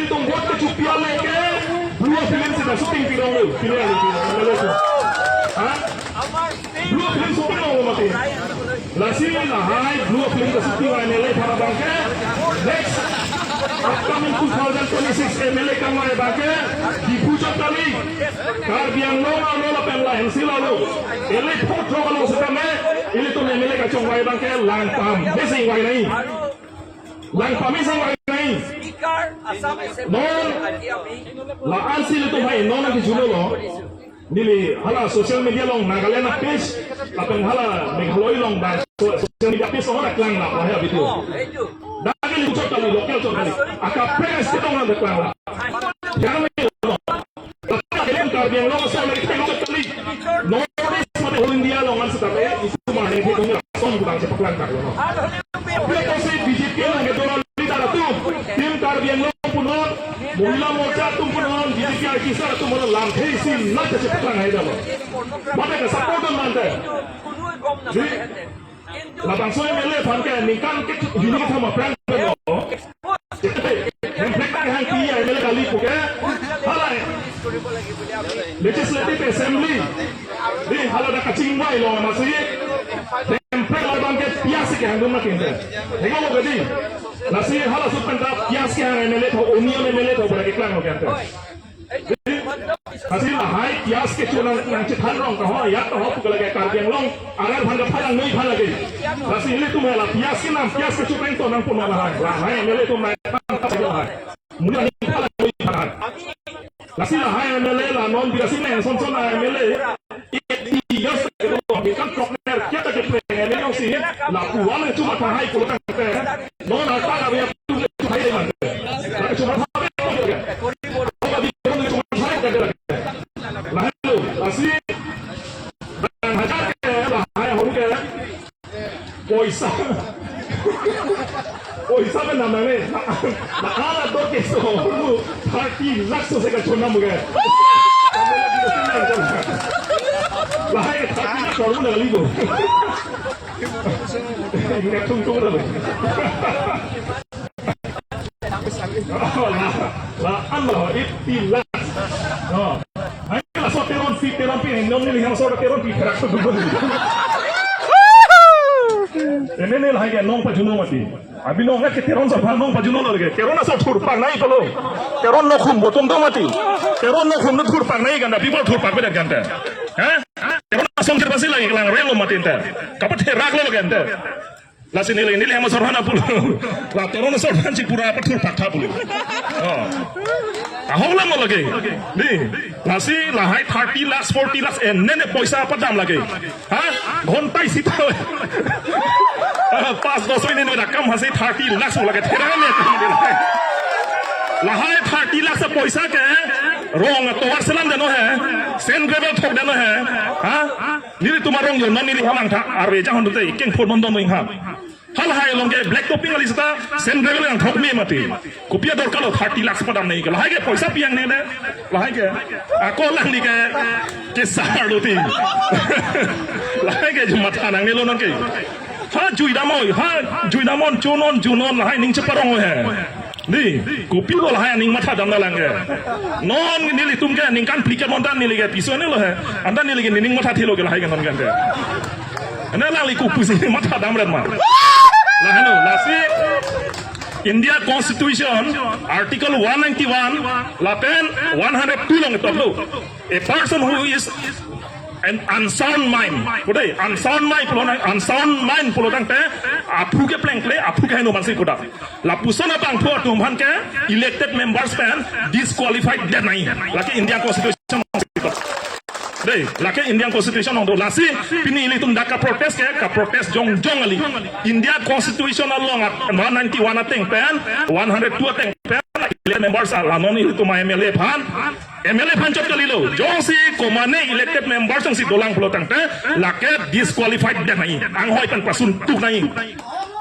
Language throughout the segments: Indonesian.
tung buat kecupian leke dua film sudah syuting film lu hah dua film syuting lo mati lasi hai dua film syuting MLA para bangke next upcoming 2026 MLA kamar bangke di puncak kali karbiang lola penlain silalu ele foto kalau sedame ini tuh MLA kacung wai bangke langpam missing wai naik langpam missing wai naik non la ansil itu hai non nanti juno lo nili hala social media long Nagaland page lapang hala Meghaloi long ba social media page orang klang na wahya video dagil ucap kali lokal ucap kali akap press kita orang klang la jangan lo kalian karbiang long saya lagi ucap kali notice pada whole India long an setape itu mah yang itu nya song kurang cepat klang tak lo dia kasi BJP long itu lita tu tim karbiang long punon Mula mocha tum punon BJP kisah tu punon lampai sin nak cepat klang hai dah lo mana ke support mante lapang soy MLA panke nikan ke ini kita mau prank lo yang hang kia MLA kali puke halai legislative assembly di halada kacing wai lo masih template lo bangke biasa ke hang makin deh hega lo gadi nasi hala supen tak biasa ke hang MLA tho union MLA tho beragi klang lo kante hasil hai kias ke chunang nang chithan rong ka ho ya to ho pukal ke karbiang long agar bhanga phalang nei phala ge nasi ile tu mela kias ke nam kias ke chupeng to nang punna hai la hai mele tu mai ta jo hai mula ni phala nei phala nasi la hai mele la non bi nasi nei son son hai mele i yas ke to bi kan kroner kya ta ke mele yo si la puwala cuma ta hai kulo kan te non ata ga ya tu hai dei man la cuma Poisa में नाम है ना आला दो के सो पार्टी लाखों से का चुनाव मुझे लाहे पार्टी का चुनाव ना लिगो ये तुम लोग la Allah itilah hai la so teron pi non ni yang so teron pi kerak tu ini lah yang nong pajuno mati abi nong ke teron sa nong pajuno lagi teron sa thur pang nai palo teron no khum botom to mati teron no khum no thur pang nai ganda people thur pang beda ganda ha teron asong ter pasi lagi lang relo mati ente kapat herak lo ganda la sini ini yang sorhana pulu la teron sorhan si pura pathur pakha pulu ahongla mo lagi ni nasi lahai 30 lakhs 40 lakhs nene paisa apa dam lagi ha ghontai sita 5-10 minit में रकम हंसे 30 लाख लगे तेरा में lahai 30 लाख से पैसा के रोंग तो वर्षलन देनो है सेन ग्रेवल ठोक देनो है हा निरी तुम्हारा रोंग योना निरी हमांग था आरे जहां होते कें फोन बंद नहीं हा hal hai longe black topping ali sita sen gravel yang thok me mati kopia dor kalo 30 lakhs padam nahi lahai ke paisa piang ne lahai ke ako lang ni ke sar do ti lahai ke matha nang ne lo non ke ha jui damon junon lahai ning cheparong he ni kopi lo lahai ning matha dam lang ke non nili tum ke ning kan pliket montan nili ke piso ne lo he anda nili ke ning matha thilo ke lahai ke non kan ke ana lang li ku pusi matha dam ran ma Lahano, lasi India Constitution, Article 191, Lapen 102 long itu. A person who is an unsound mind, pudai unsound mind pulodang te, apu ke plank play, apu ke hino mansi pudak. La pusana bang puat tumhan ke elected members pen disqualified dead nahi. Laki India Constitution deh, laki Indian Constitution untuk lasi pini ini tu ndak ka protest jong ali India Constitution along 191 ateng pen 102 ateng pen members ala non itu tu MLA pan cot kali lo jong si komane elected members jong si dolang pulo tang te laki disqualified dan nahi ang hoi pan pasun tuk nahi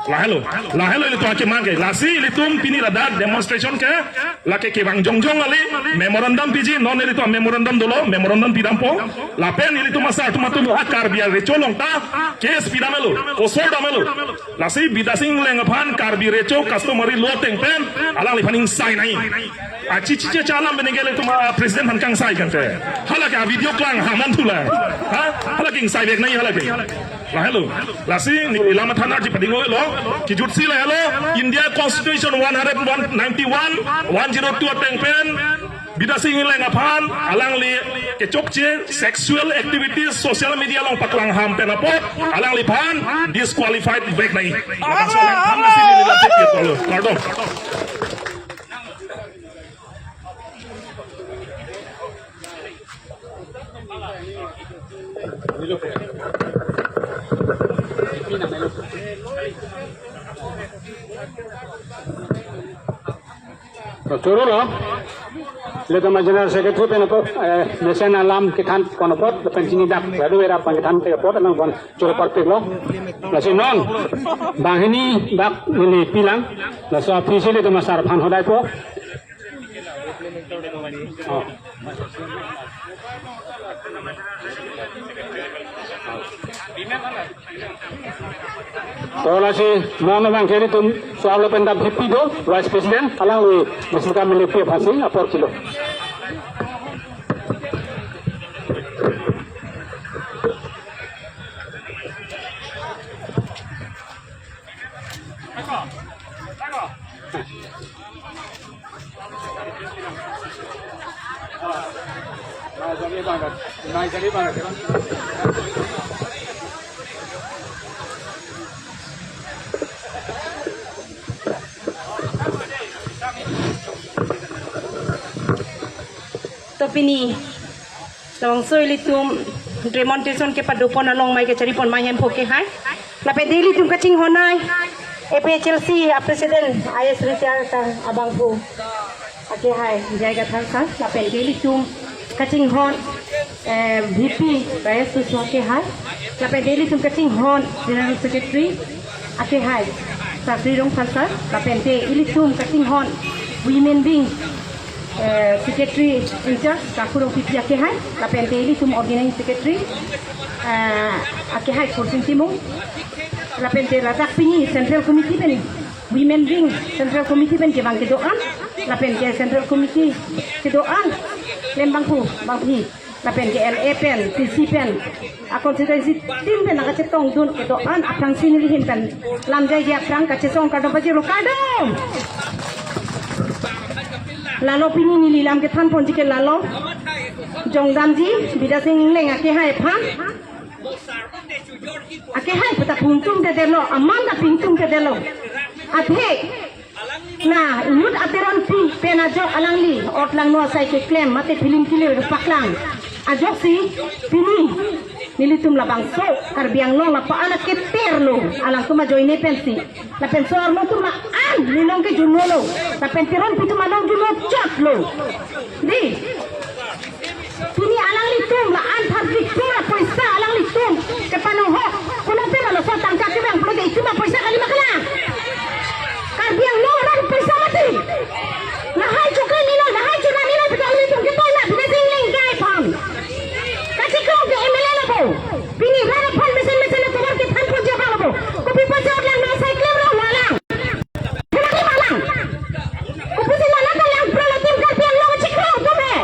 lahelo itu ake mangke lasi litum pini rada demonstration ke lake ke bang jongjong ali memorandum piji non itu memorandum dolo memorandum pidampo lapen itu masa tumatu akar biar recolong ta kes pidamelo osor damelo lasi bidasing lengaphan karbi reco customary law tengpen alang lipaning sai nai aci cice calam benengele tuma presiden hankang sai kan te halake video klang haman thula ha halake sai bek nai halake lahelo lasi ni lama thana ji padingo lo kijutsi lahelo India Constitution 191 102 tengpen bidasing lengaphan alang li kecokce sexual activities social media long paklang ham penapot alang li phan disqualified bek nai langsung ham nasi ni lantai lo pardon Turu lo, lepas majelis sekretari penapot, nesen alam kita penapot, lepas sini dak, baru era pengitan penapot, alang pun curi partik lo, nasi non, bang ini dak ini pilang, nasi ofisi itu masar pan hodai po. Kalau si mana bang kiri tu soal pendap happy do, vice president, alang lu masih kami lebih pasti apa kilo. Topini, lawang soy litum demonstration ke padupon along mai ke cari pon mai hem poke hai. Lape daily tum kacing honai. APHLC presiden IS Retiar abang pu. Ake hai jaga thang lape daily tum kacing hon VP bayas tu ke hai. Lape daily tum kacing hon general secretary ake hai. Sakri rong thang lape daily tum kacing hon women wing secretary in charge kakurong pipi ake hai lapen daily tum organizing secretary ake hai kursin timung lapen te radak pini central committee pen women wing central committee pen ke bang ke doan lapen ke central committee ke doan lembang pu bang hi lapen ke LA pen PC pen akonsiderasi tim pen nakacetong dun ke doan apang sinilihin pen lamjai dia prang kacetong kadang baje lo kadang lalo pini nililam ke than pon jike lalo jongdamji bidasing leng ake hai phan ake hai pata pungtung de delo amanda pingtung de delo athe na yut ateron pi pena jok alangli otlang no sai ke claim mate film kile paklang ajok si pini nilitum labang so karbiang long la pa anak ke terlo alang kuma joine pensi la pensor mo tuma an nilong ke junolo la penteron pitu malong juno chat lo di pini alang litum la an public pura poisa alang litum ke panoho kuno pera lo so tangka ke bang pro de cuma poisa kali makala karbiang long orang poisa mati la hai chuka nilo la hai chuka nilo pita litum ke tola pita singling gai pam kasiko ke MLA lo bini rara pon mesin na tawar ke than pon jaba lo kopi pa jor lang na sai klem lo walang kenaki malang kopi sila na lang pro lo tim karbiang lo chikro tume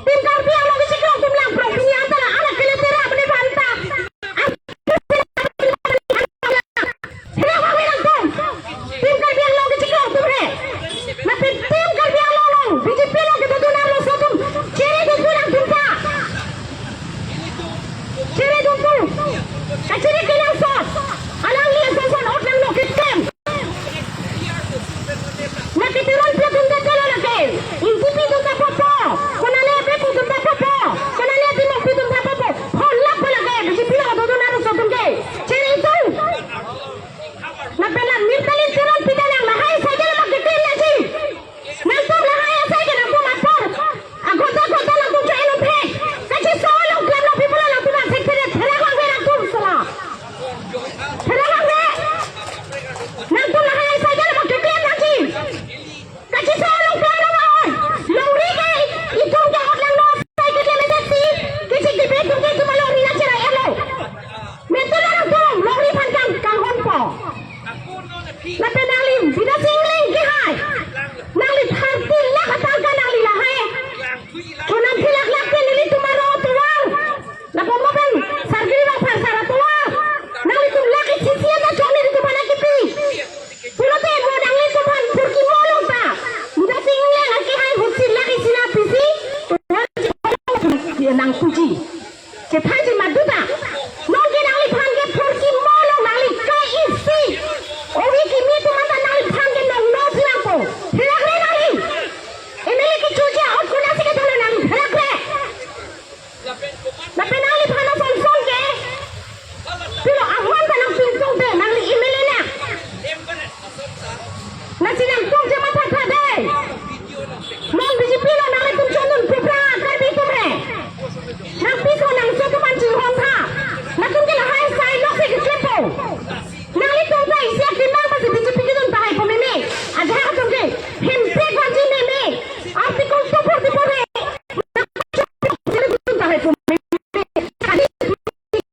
tim karbiang lo chikro tum lang pro pini antara anak kele tera apne banta hera wa welang tum tim karbiang lo chikro tume na tim karbiang lo BJP lo ke duduna lo sotum chere dudulang tumpa chere dudu kaciri kelang sos alang liya soson otlang no kitem na kitiron pia tunda kala lake intipi tunda popo kona le pepu tunda popo kona le timo pi tunda popo holla pala ke BJP lo duduna lo sotum ke chere itu na pela mirtalin tiron pitalang lahai saja lo kitem na ji nantum lahai saja na ko mapor agota la ko chelo pe kachi solo klem lo people la tuna secretary thera ko vera tum sala thera